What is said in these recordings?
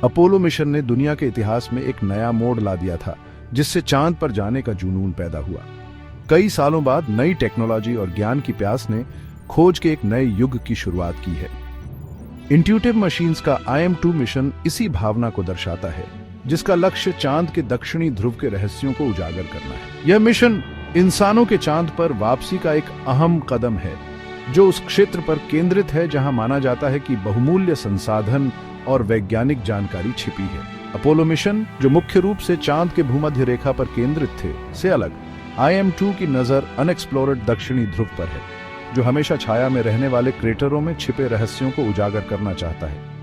Apollo mission ने दुनिया के इतिहास में एक नया मोड़ ला दिया था, जिससे चांद पर जाने का जुनून पैदा हुआ। कई सालों बाद नई टेक्नोलॉजी और ज्ञान की प्यास ने खोज के एक नए युग की शुरुआत की है। इंट्यूटिव मशीन्स का IM-2 मिशन इसी भावना को दर्शाता है, जिसका लक्ष्य चांद के दक्षिणी ध्रुव के रहस्यों को उजागर करना है। यह मिशन इंसानों के चांद पर वापसी का एक अहम कदम है, जो उस क्षेत्र पर केंद्रित है जहां माना जाता है कि बहुमूल्य संसाधन और वैज्ञानिक जानकारी छिपी है। अपोलो मिशन, जो मुख्य रूप से चांद के भूमध्य रेखा पर केंद्रित थे, से अलग IM-2 की नजर अनएक्सप्लोर्ड दक्षिणी ध्रुव पर है, जो हमेशा छाया में रहने वाले क्रेटरों में छिपे रहस्यों को उजागर करना चाहता है।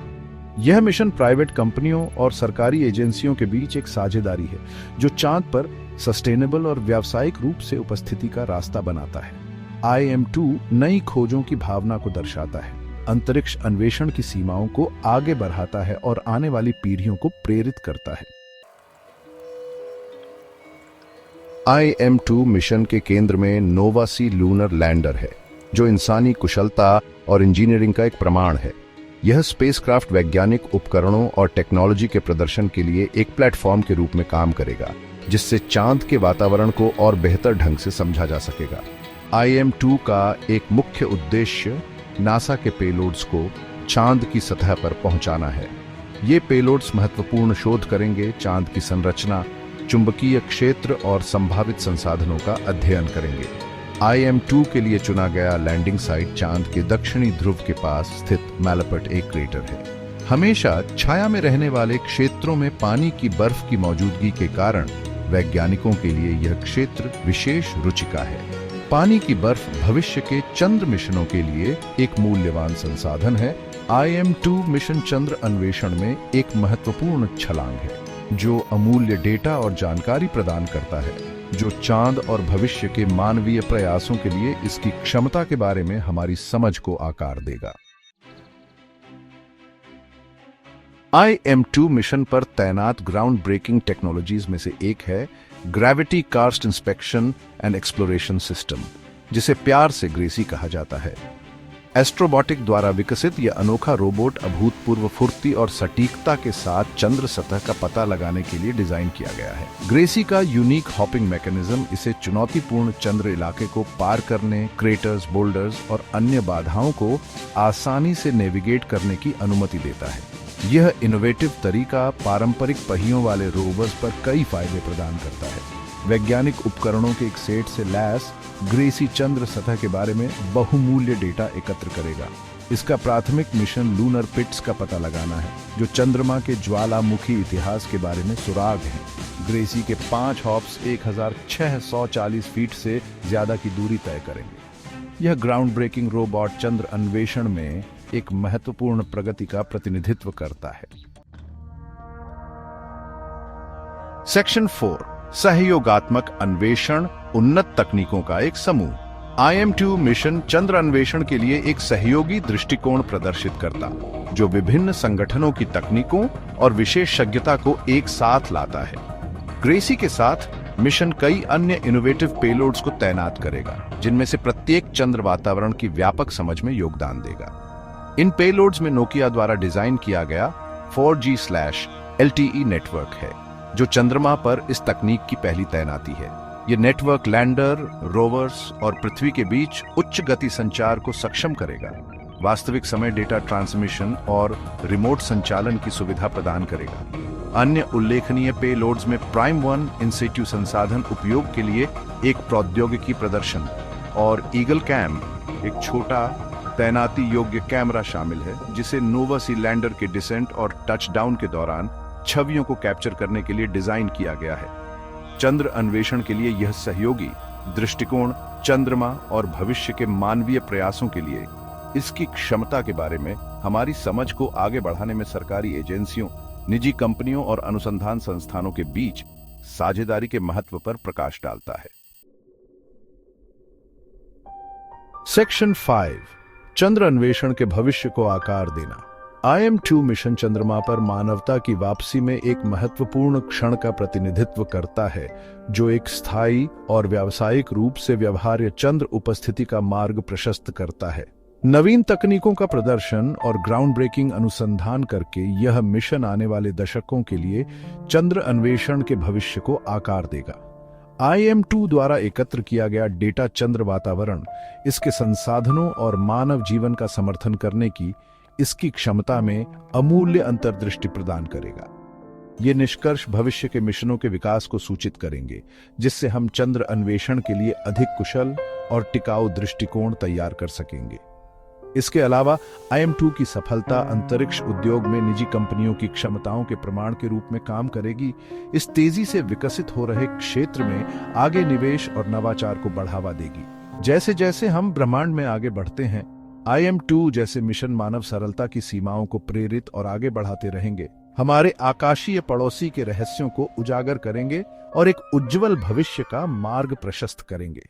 यह मिशन प्राइवेट कंपनियों और सरकारी एजेंसियों के बीच एक साझेदारी है, जो चांद पर सस्टेनेबल और व्यावसायिक रूप से उपस्थिति का रास्ता बनाता है। IM-2 नई खोजों की भावना को दर्शाता है, अंतरिक्ष अन्वेषण की सीमाओं को आगे बढ़ाता है और आने वाली पीढ़ियों को प्रेरित करता है। IM-2 मिशन के केंद्र में नोवा-सी लूनर लैंडर है, जो इंसानी कुशलता और इंजीनियरिंग का एक प्रमाण है। यह स्पेसक्राफ्ट वैज्ञानिक उपकरणों और टेक्नोलॉजी के प्रदर्शन के लिए एक प्लेटफॉर्म के रूप में काम करेगा, जिससे चांद के वातावरण को और बेहतर ढंग से समझा जा सकेगा। IM-2 का एक मुख्य उद्देश्य नासा के पेलोड्स को चांद की सतह पर पहुंचाना है। ये पेलोड्स महत्वपूर्ण शोध करेंगे, चांद की संरचना, चुंबकीय क्षेत्र और संभावित संसाधनों का अध्ययन करेंगे। IM-2 के लिए चुना गया लैंडिंग साइट चांद के दक्षिणी ध्रुव के पास स्थित मैलापर्ट एक क्रेटर है। हमेशा छाया में रहने वाले क्षेत्रों में पानी की बर्फ की मौजूदगी के कारण वैज्ञानिकों के लिए यह क्षेत्र विशेष रुचिका है। पानी की बर्फ भविष्य के चंद्र मिशनों के लिए एक मूल्यवान संसाधन है। IM-2 मिशन चंद्र अन्वेषण में एक महत्वपूर्ण छलांग है, जो अमूल्य डेटा और जानकारी प्रदान करता है, जो चांद और भविष्य के मानवीय प्रयासों के लिए इसकी क्षमता के बारे में हमारी समझ को आकार देगा। IM-2 मिशन पर तैनात ग्राउंड ब्रेकिंग टेक्नोलॉजीज में से एक है gravity karst inspection and exploration system, जिसे प्यार से ग्रेसी कहा जाता है। एस्ट्रोबॉटिक द्वारा विकसित यह अनोखा रोबोट अभूतपूर्व फुर्ती और सटीकता के साथ चंद्र सतह का पता लगाने के लिए डिजाइन किया गया है। ग्रेसी का यूनिक हॉपिंग मैकेनिज्म इसे चुनौतीपूर्ण चंद्र इलाके को पार करने, क्रेटर्स, बोल्डर्स और अन्य बाधाओं को आसानी से नेविगेट करने की अनुमति देता है। यह इनोवेटिव तरीका पारंपरिक पहियों वाले रोवर्स पर कई फायदे प्रदान करता है। वैज्ञानिक उपकरणों के एक सेट से लैस ग्रेसी चंद्र सतह के बारे में बहुमूल्य डेटा एकत्र करेगा। इसका प्राथमिक मिशन लूनर पिट्स का पता लगाना है, जो चंद्रमा के ज्वालामुखी इतिहास के बारे में सुराग हैं। ग्रेसी के 5 हॉप्स 1640 फीट से ज्यादा की दूरी तय करेंगे। यह ग्राउंड ब्रेकिंग रोबोट चंद्र अन्वेषण में एक महत्वपूर्ण प्रगति का प्रतिनिधित्व करता है। सेक्शन 4, सहयोगात्मक अन्वेषण, उन्नत तकनीकों का एक समूह। IM-2 मिशन चंद्र अन्वेषण के लिए एक सहयोगी दृष्टिकोण प्रदर्शित करता, जो विभिन्न संगठनों की तकनीकों और विशेषज्ञता को एक साथ लाता है। ग्रेसी के साथ मिशन कई अन्य इनोवेटिव पेलोड्स को तैनात करेगा, जिनमें से प्रत्येक चंद्र वातावरण की व्यापक समझ में योगदान देगा। इन पेलोड्स में नोकिया द्वारा डिजाइन किया गया 4G/LTE नेटवर्क है, जो चंद्रमा पर इस तकनीक की पहली तैनाती है। यह नेटवर्क लैंडर, रोवर्स और पृथ्वी के बीच उच्च गति संचार को सक्षम करेगा, वास्तविक समय डेटा ट्रांसमिशन और रिमोट संचालन की सुविधा प्रदान करेगा। अन्य उल्लेखनीय पेलोड्स में प्राइम 1 इन सिटू संसाधन उपयोग के लिए एक प्रौद्योगिकी प्रदर्शन और ईगल कैम, एक छोटा तैनाती योग्य कैमरा शामिल है, जिसे नोवा-सी लैंडर के डिसेंट और टचडाउन के दौरान छवियों को कैप्चर करने के लिए डिजाइन किया गया है। चंद्र अन्वेषण के लिए यह सहयोगी दृष्टिकोण चंद्रमा और भविष्य के मानवीय प्रयासों के लिए इसकी क्षमता के बारे में हमारी समझ को आगे बढ़ाने में सरकारी एजेंसियों, निजी कंपनियों और अनुसंधान संस्थानों के बीच साझेदारी के महत्व पर प्रकाश डालता है। सेक्शन 5, चंद्र अन्वेषण के भविष्य को आकार देना। IM-2 मिशन चंद्रमा पर मानवता की वापसी में एक महत्वपूर्ण क्षण का प्रतिनिधित्व करता है, जो एक स्थायी और व्यावसायिक रूप से व्यवहार्य चंद्र उपस्थिति का मार्ग प्रशस्त करता है। नवीन तकनीकों का प्रदर्शन और ग्राउंड ब्रेकिंग अनुसंधान करके यह मिशन आने वाले दशकों के लिए चंद्र अन्वेषण के भविष्य को आकार देगा। IM-2 द्वारा एकत्र किया गया डेटा चंद्र वातावरण, इसके संसाधनों और मानव जीवन का समर्थन करने की इसकी क्षमता में अमूल्य अंतर्दृष्टि प्रदान करेगा। ये निष्कर्ष भविष्य के मिशनों के विकास को सूचित करेंगे, जिससे हम चंद्र अन्वेषण के लिए अधिक कुशल और टिकाऊ दृष्टिकोण तैयार कर सकेंगे। इसके अलावा IM-2 की सफलता अंतरिक्ष उद्योग में निजी कंपनियों की क्षमताओं के प्रमाण के रूप में काम करेगी। इस तेजी से विकसित हो रहे क्षेत्र में आगे निवेश और नवाचार को बढ़ावा देगी। जैसे जैसे हम ब्रह्मांड में आगे बढ़ते हैं, IM-2 जैसे मिशन मानव सरलता की सीमाओं को प्रेरित और आगे बढ़ाते रहेंगे, हमारे आकाशीय पड़ोसी के रहस्यों को उजागर करेंगे और एक उज्जवल भविष्य का मार्ग प्रशस्त करेंगे।